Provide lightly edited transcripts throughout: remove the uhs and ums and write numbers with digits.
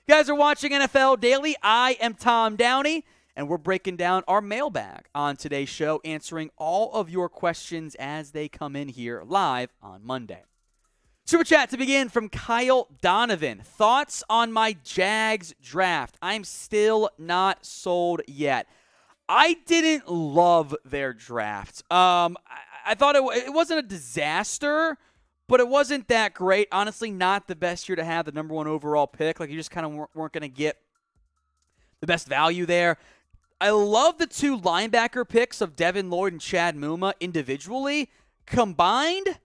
You guys are watching NFL Daily. I am Tom Downey, and we're breaking down our mailbag on today's show, answering all of your questions as they come in here live on Monday. Super chat to begin from Kyle Donovan. Thoughts on my Jags draft? I'm still not sold yet. I didn't love their draft. I thought it wasn't a disaster, but it wasn't that great. Honestly, not the best year to have the number one overall pick. Like, you just kind of weren't going to get the best value there. I love the two linebacker picks of Devin Lloyd and Chad Muma individually. Combined,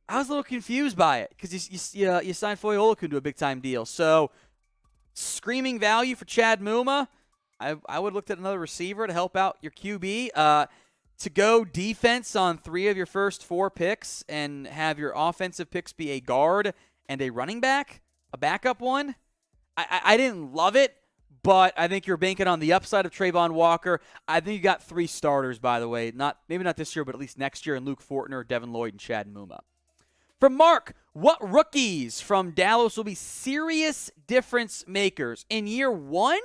I was a little confused by it because you signed Foye Oluokun to a big-time deal. So, screaming value for Chad Muma. I would have looked at another receiver to help out your QB. To go defense on 3 of your first 4 picks and have your offensive picks be a guard and a running back, a backup one, I didn't love it, but I think you're banking on the upside of Trayvon Walker. I think you got 3 starters, by the way. Maybe not this year, but at least next year, in Luke Fortner, Devin Lloyd, and Chad Muma. From Mark, what rookies from Dallas will be serious difference makers in year 1?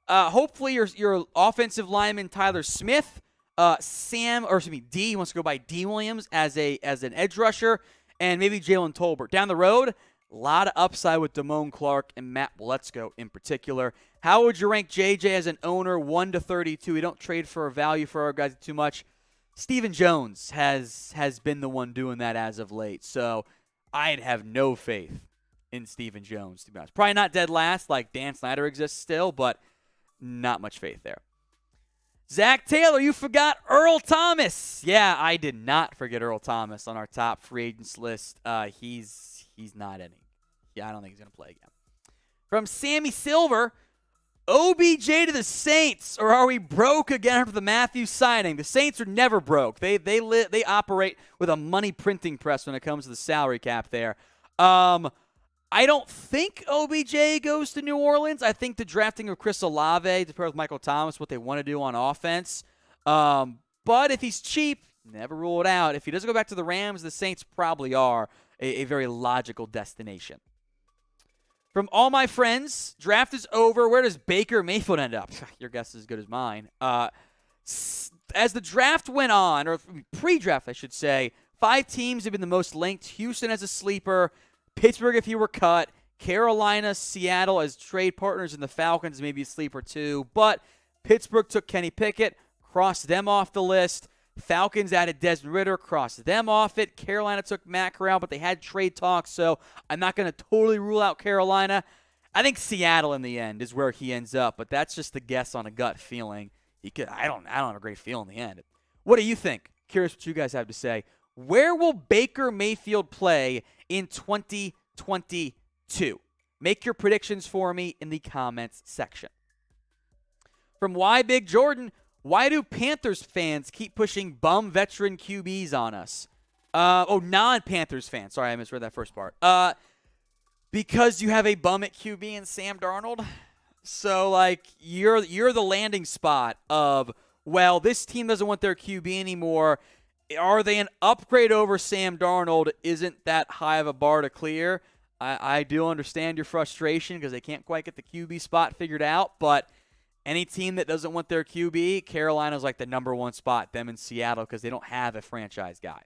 Hopefully your offensive lineman Tyler Smith, D wants to go by D Williams as an edge rusher, and maybe Jalen Tolbert. Down the road, a lot of upside with Damone Clark and Matt Bledsoe in particular. How would you rank JJ as an owner, 1 to 32? We don't trade for a value for our guys too much. Stephen Jones has been the one doing that as of late, so I'd have no faith in Stephen Jones, to be honest. Probably not dead last like Dan Snyder exists still, but not much faith there. Zach Taylor, you forgot Earl Thomas. Yeah, I did not forget Earl Thomas on our top free agents list. He's not any. Yeah, I don't think he's going to play again. From Sammy Silver, OBJ to the Saints, or are we broke again after the Mathieu signing? The Saints are never broke. They operate with a money printing press when it comes to the salary cap there. I don't think OBJ goes to New Orleans. I think the drafting of Chris Olave to pair with Michael Thomas, what they want to do on offense. But if he's cheap, never rule it out. If he doesn't go back to the Rams, the Saints probably are a very logical destination. From all my friends, draft is over. Where does Baker Mayfield end up? Your guess is as good as mine. As the draft went on, or pre-draft, I should say, 5 teams have been the most linked. Houston as a sleeper. Pittsburgh if you were cut, Carolina, Seattle as trade partners, and the Falcons maybe a sleeper too. But Pittsburgh took Kenny Pickett, crossed them off the list. Falcons added Desmond Ridder, crossed them off it. Carolina took Matt Corral, but they had trade talks, so I'm not going to totally rule out Carolina. I think Seattle in the end is where he ends up, but that's just a guess on a gut feeling. I don't have a great feel in the end. What do you think? Curious what you guys have to say. Where will Baker Mayfield play in 2022? Make your predictions for me in the comments section. From Why Big Jordan, why do Panthers fans keep pushing bum veteran QBs on us? Non-Panthers fans. Sorry, I misread that first part. Because you have a bum at QB in Sam Darnold. So, you're the landing spot of, well, this team doesn't want their QB anymore. Are they an upgrade over Sam Darnold? Isn't that high of a bar to clear? I do understand your frustration because they can't quite get the QB spot figured out, but any team that doesn't want their QB, Carolina's like the number 1 spot, them in Seattle, because they don't have a franchise guy.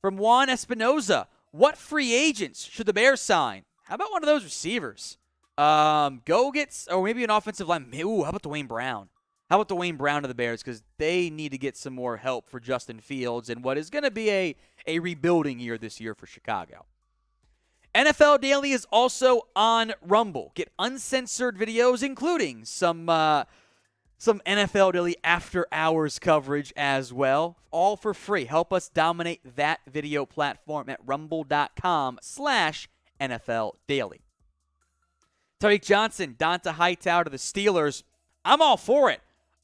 From Juan Espinoza, what free agents should the Bears sign? How about one of those receivers? Or maybe an offensive line. Ooh, how about Dwayne Brown? How about Dwayne Brown to the Bears? Because they need to get some more help for Justin Fields in what is going to be a rebuilding year this year for Chicago. NFL Daily is also on Rumble. Get uncensored videos, including some NFL Daily after-hours coverage as well, all for free. Help us dominate that video platform at rumble.com/NFL Daily. Tariq Johnson, Donta Hightower to the Steelers. I'm all for it.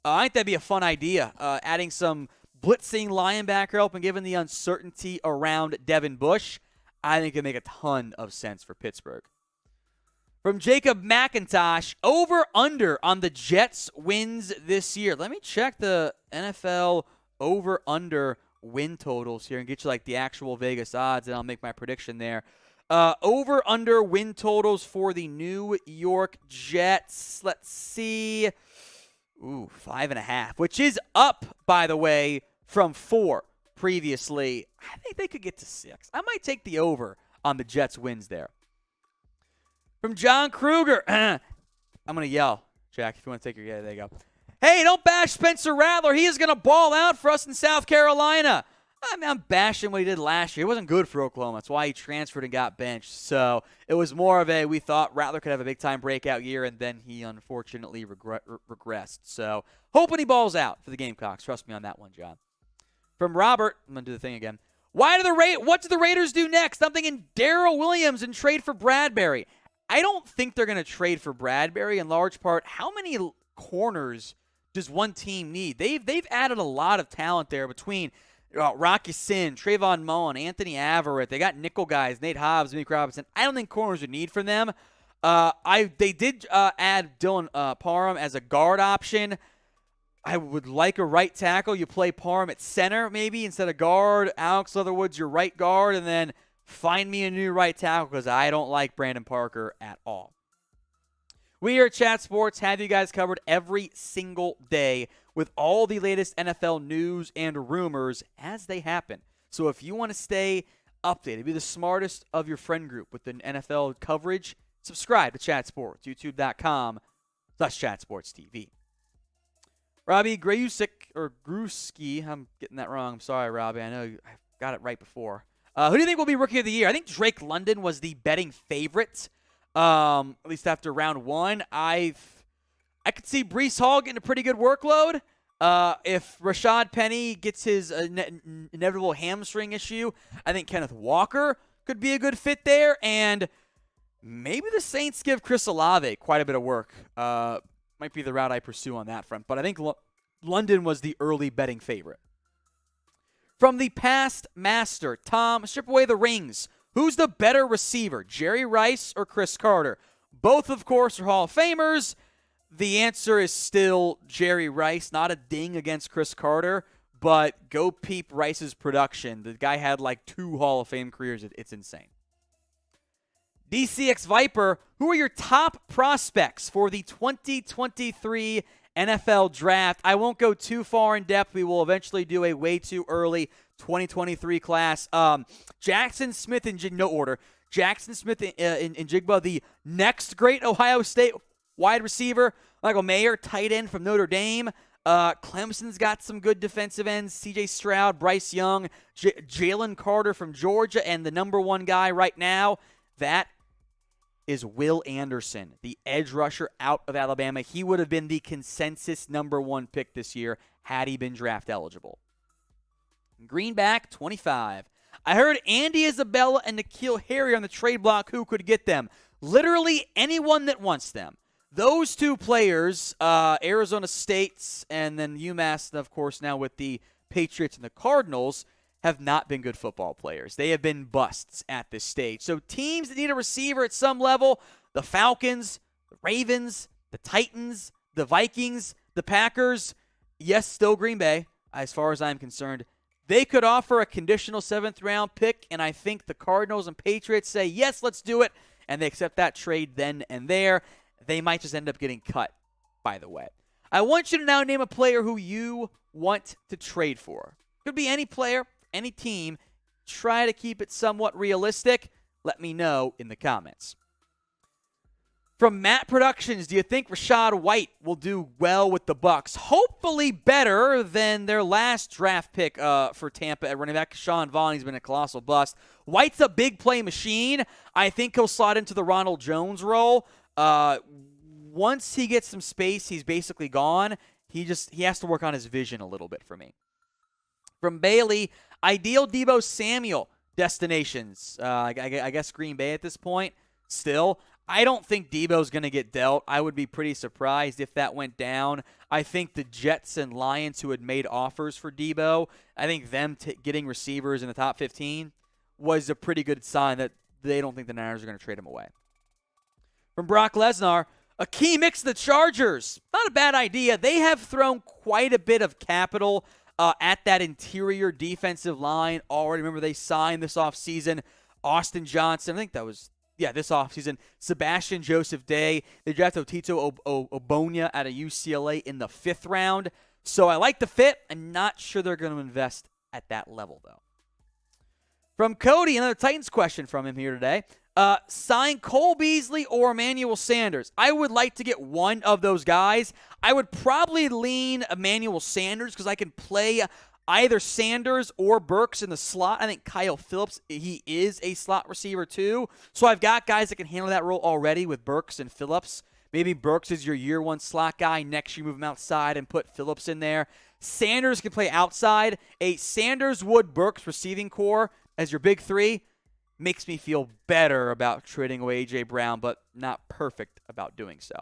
I think that'd be a fun idea, adding some blitzing linebacker help and given the uncertainty around Devin Bush. I think it would make a ton of sense for Pittsburgh. From Jacob McIntosh, over-under on the Jets' wins this year. Let me check the NFL over-under win totals here and get you the actual Vegas odds, and I'll make my prediction there. Over under win totals for the New York Jets. Let's see. 5.5, which is up, by the way, from 4 previously. I think they could get to 6. I might take the over on the Jets wins there. From John Kruger. I'm going to yell, Jack, if you want to take your, yeah, there you go. Hey, don't bash Spencer Rattler. He is going to ball out for us in South Carolina. I'm bashing what he did last year. It wasn't good for Oklahoma. That's why he transferred and got benched. So it was more of we thought Rattler could have a big-time breakout year, and then he unfortunately regressed. So hoping he balls out for the Gamecocks. Trust me on that one, John. From Robert, I'm going to do the thing again. What do the Raiders do next? I'm thinking Darrell Williams and trade for Bradbury. I don't think they're going to trade for Bradbury in large part. How many corners does one team need? They've added a lot of talent there between Rocky Sin, Trayvon Mullen, Anthony Averett. They got nickel guys, Nate Hobbs, Meek Robinson. I don't think corners are need from them. They did add Dylan Parham as a guard option. I would like a right tackle. You play Parham at center maybe instead of guard. Alex Leatherwood's your right guard, and then find me a new right tackle because I don't like Brandon Parker at all. We here at Chat Sports have you guys covered every single day with all the latest NFL news and rumors as they happen. So if you want to stay updated, be the smartest of your friend group with the NFL coverage, subscribe to Chat Sports, youtube.com/ChatSportsTV. Robbie Grayusik, or Gruski, I'm getting that wrong. I'm sorry, Robbie. I know I got it right before. Who do you think will be Rookie of the Year? I think Drake London was the betting favorite, at least after round 1. I could see Breece Hall getting a pretty good workload. If Rashad Penny gets his inevitable hamstring issue, I think Kenneth Walker could be a good fit there. And maybe the Saints give Chris Olave quite a bit of work. Might be the route I pursue on that front. But I think London was the early betting favorite. From the past master, Tom, strip away the rings. Who's the better receiver, Jerry Rice or Chris Carter? Both, of course, are Hall of Famers. The answer is still Jerry Rice. Not a ding against Chris Carter, but go peep Rice's production. The guy had like 2 Hall of Fame careers. It's insane. DCX Viper, who are your top prospects for the 2023 NFL Draft? I won't go too far in depth. We will eventually do a way too early 2023 class. Jackson Smith in no order. Jackson Smith in Jigba, the next great Ohio State wide receiver. Michael Mayer, tight end from Notre Dame. Clemson's got some good defensive ends. C.J. Stroud, Bryce Young, Jalen Carter from Georgia, and the number 1 guy right now, that is Will Anderson, the edge rusher out of Alabama. He would have been the consensus number 1 pick this year had he been draft eligible. Greenback, 25. I heard Andy Isabella and N'Keal Harry on the trade block. Who could get them? Literally anyone that wants them. Those 2 players, Arizona State and then UMass, of course, now with the Patriots and the Cardinals, have not been good football players. They have been busts at this stage. So teams that need a receiver at some level, the Falcons, the Ravens, the Titans, the Vikings, the Packers, yes, still Green Bay, as far as I'm concerned. They could offer a conditional 7th-round pick, and I think the Cardinals and Patriots say, yes, let's do it, and they accept that trade then and there. They might just end up getting cut, by the way. I want you to now name a player who you want to trade for. Could be any player, any team. Try to keep it somewhat realistic. Let me know in the comments. From Matt Productions, do you think Rachaad White will do well with the Bucs? Hopefully better than their last draft pick for Tampa at running back. Sean Vaughn's been a colossal bust. White's a big play machine. I think he'll slot into the Ronald Jones role. Once he gets some space, he's basically gone. He has to work on his vision a little bit for me. From Bailey, ideal Deebo Samuel destinations. I guess Green Bay at this point. Still, I don't think Deebo's going to get dealt. I would be pretty surprised if that went down. I think the Jets and Lions, who had made offers for Deebo, I think them getting receivers in the top 15 was a pretty good sign that they don't think the Niners are going to trade him away. From Brock Lesnar, a key mix of the Chargers. Not a bad idea. They have thrown quite a bit of capital at that interior defensive line already. Remember, they signed this offseason Austin Johnson. I think that was, this offseason. Sebastian Joseph Day. They drafted Tito Obonia out of UCLA in the 5th round. So I like the fit. I'm not sure they're going to invest at that level, though. From Cody, another Titans question from him here today. Sign Cole Beasley or Emmanuel Sanders. I would like to get one of those guys. I would probably lean Emmanuel Sanders because I can play either Sanders or Burks in the slot. I think Kyle Phillips, he is a slot receiver too. So I've got guys that can handle that role already with Burks and Phillips. Maybe Burks is your year 1 slot guy. Next, you move him outside and put Phillips in there. Sanders can play outside. A Sanders-Wood-Burks receiving core as your big 3 makes me feel better about trading away A.J. Brown, but not perfect about doing so.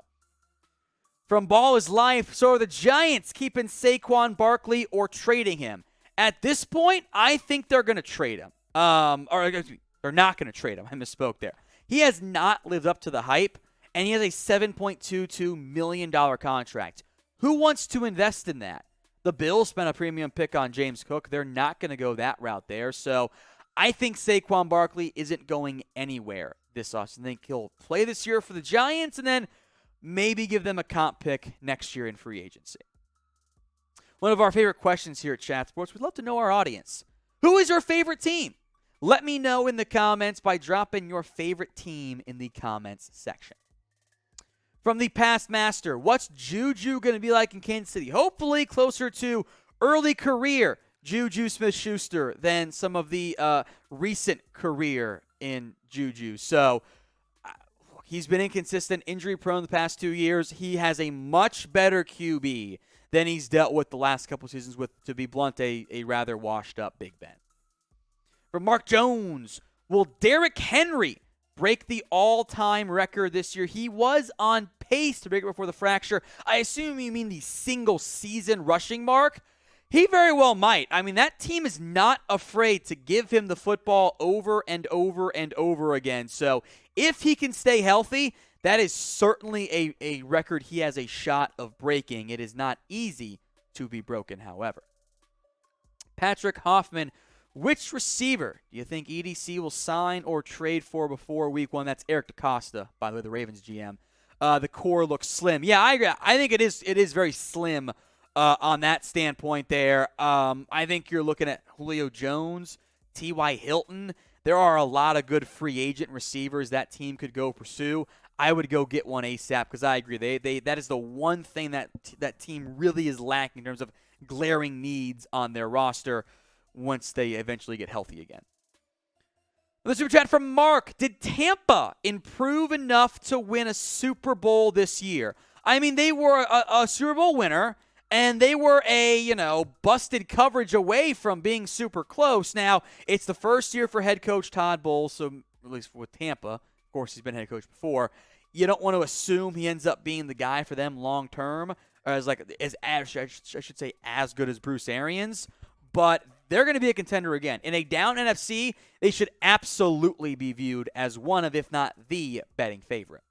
From Ball is Life, so are the Giants keeping Saquon Barkley or trading him? At this point, I think they're going to trade him. They're not going to trade him. I misspoke there. He has not lived up to the hype, and he has a $7.22 million contract. Who wants to invest in that? The Bills spent a premium pick on James Cook. They're not going to go that route there, so I think Saquon Barkley isn't going anywhere this offseason. I think he'll play this year for the Giants and then maybe give them a comp pick next year in free agency. One of our favorite questions here at Chat Sports, we'd love to know our audience. Who is your favorite team? Let me know in the comments by dropping your favorite team in the comments section. From the Past Master, what's Juju going to be like in Kansas City? Hopefully closer to early career Juju Smith-Schuster than some of the recent career in Juju. So he's been inconsistent, injury-prone the past 2 years. He has a much better QB than he's dealt with the last couple seasons with, to be blunt, a rather washed-up Big Ben. From Mark Jones, will Derrick Henry break the all-time record this year? He was on pace to break it before the fracture. I assume you mean the single-season rushing mark. He very well might. I mean, that team is not afraid to give him the football over and over and over again. So if he can stay healthy, that is certainly a record he has a shot of breaking. It is not easy to be broken, however. Patrick Hoffman, which receiver do you think EDC will sign or trade for before week 1? That's Eric DeCosta, by the way, the Ravens GM. The core looks slim. Yeah, I agree. I think it is very slim on that standpoint there. I think you're looking at Julio Jones, T.Y. Hilton. There are a lot of good free agent receivers that team could go pursue. I would go get one ASAP because I agree. That is the one thing that team really is lacking in terms of glaring needs on their roster once they eventually get healthy again. The super chat from Mark. Did Tampa improve enough to win a Super Bowl this year? I mean, they were a Super Bowl winner, and they were busted coverage away from being super close. Now, it's the first year for head coach Todd Bowles, so at least with Tampa. Of course, he's been head coach before. You don't want to assume he ends up being the guy for them long term, or as good as Bruce Arians. But they're going to be a contender again. In a down NFC, they should absolutely be viewed as one of, if not the, betting favorite.